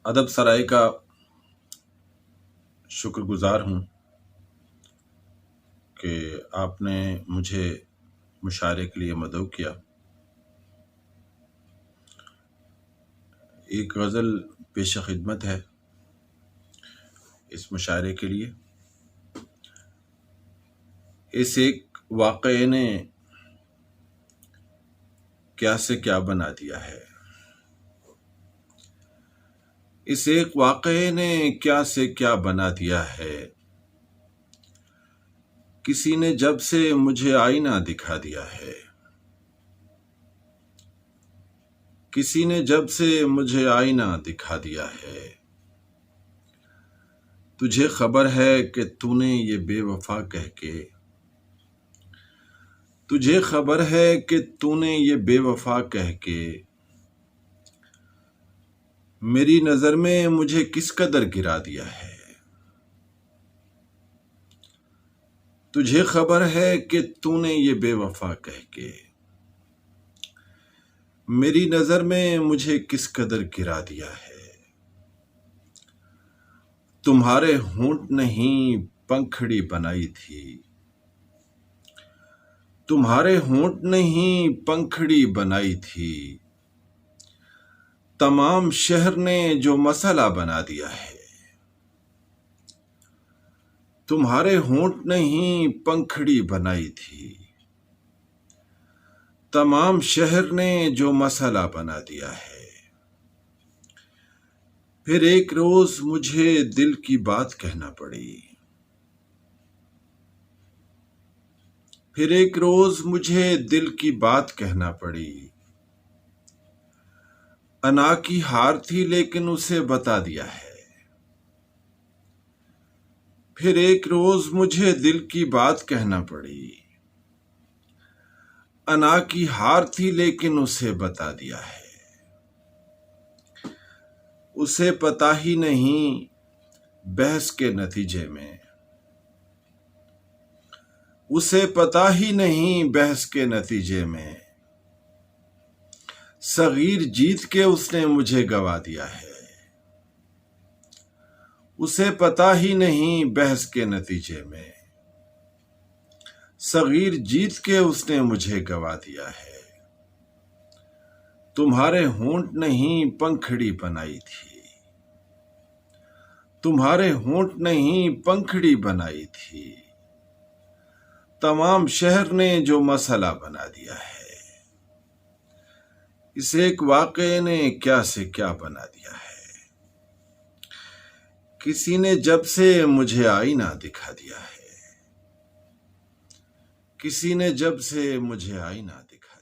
ادب سرائے کا شکر گزار ہوں کہ آپ نے مجھے مشاعرے کے لیے مدعو کیا۔ ایک غزل پیش خدمت ہے اس مشاعرے کے لیے۔ اس ایک واقعے نے کیا سے کیا بنا دیا ہے، اس ایک واقعے نے کیا سے کیا بنا دیا ہے، کسی نے جب سے مجھے آئینہ دکھا دیا ہے، کسی نے جب سے مجھے آئینہ دکھا دیا ہے۔ تجھے خبر ہے کہ تو نے یہ بے وفا کہہ کے، تجھے خبر ہے کہ تو نے یہ بے وفا کہہ کے میری نظر میں مجھے کس قدر گرا دیا ہے۔ تجھے خبر ہے کہ تو نے یہ بے وفا کہہ کے میری نظر میں مجھے کس قدر گرا دیا ہے۔ تمہارے ہونٹ نہیں پنکھڑی بنائی تھی، تمہارے ہونٹ نہیں پنکھڑی بنائی تھی، تمام شہر نے جو مسئلہ بنا دیا ہے۔ تمہارے ہونٹ نہیں پنکھڑی بنائی تھی، تمام شہر نے جو مسئلہ بنا دیا ہے۔ پھر ایک روز مجھے دل کی بات کہنا پڑی، پھر ایک روز مجھے دل کی بات کہنا پڑی، انا کی ہار تھی لیکن اسے بتا دیا ہے۔ پھر ایک روز مجھے دل کی بات کہنا پڑی، انا کی ہار تھی لیکن اسے بتا دیا ہے۔ اسے پتا ہی نہیں بحث کے نتیجے میں، اسے پتا ہی نہیں بحث کے نتیجے میں صغیر جیت کے اس نے مجھے گوا دیا ہے۔ اسے پتا ہی نہیں بحث کے نتیجے میں صغیر جیت کے اس نے مجھے گوا دیا ہے۔ تمہارے ہونٹ نہیں پنکھڑی بنائی تھی، تمہارے ہونٹ نہیں پنکھڑی بنائی تھی، تمام شہر نے جو مسئلہ بنا دیا ہے۔ اس ایک واقعے نے کیا سے کیا بنا دیا ہے، کسی نے جب سے مجھے آئینہ دکھا دیا ہے، کسی نے جب سے مجھے آئینہ دکھا